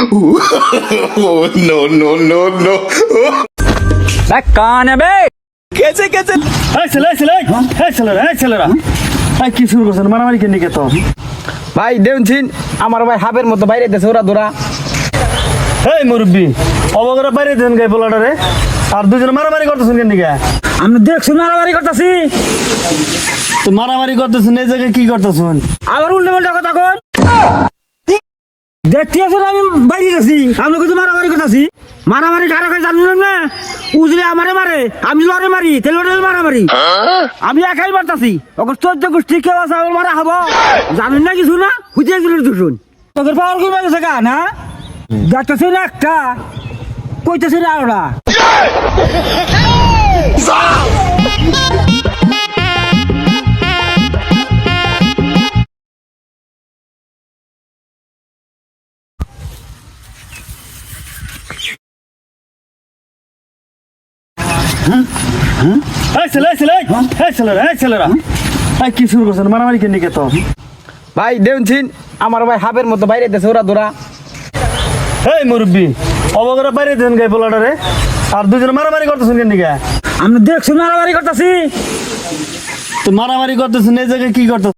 No, no, no, no. কানে বে कैसे कैसे ছেলেরা ভাই কি শুরু করছেন মারামারি কেন নিকে তো ভাই দেখছেন আমার ভাই হাবের মতো বাইরে দেশে ওরা দৌড়া এই মুরব্বি অবগরা বাইরে দেন গাই পোলাটারে আর দুজন মারামারি করতেছেন কেন নিকে আমি দেখছি মারামারি করতেছি তো মারামারি করতেছেন এই জায়গায় কি করতেছেন আবার উল্টো পাল্টা কথা কন দেখতে আছেন আমি বাইরে গেছি আমি কিছু মারামারি করতেছি মারামারি কারো কাছে জানেন না উজলে আমারে মারে আমি লড়ে মারি তেলে মারামারি আমি একাই মারতাছি ওকে 14 গোষ্ঠী কেউ আছে আমার মারা হবো জানেন না কিছু না খুঁজে গেলেন দুজন তোদের পাওয়ার কি বাজে গা না দেখতেছি না একটা কইতেছি না ওরা ছেলেরা ভাই কি শুরু করছেন মারামারি কেন নিকে তো ভাই দেখছেন আমার ভাই হাবের মতো বাইরে দেশে ওরা দৌড়া এই মুরব্বি অবগরা বাইরে দেন গাই পোলাটারে আর দুজন মারামারি করতেছেন কেন নিকে আমি দেখছি মারামারি করতেছি তো মারামারি করতেছেন এই জায়গায় কি করতেছেন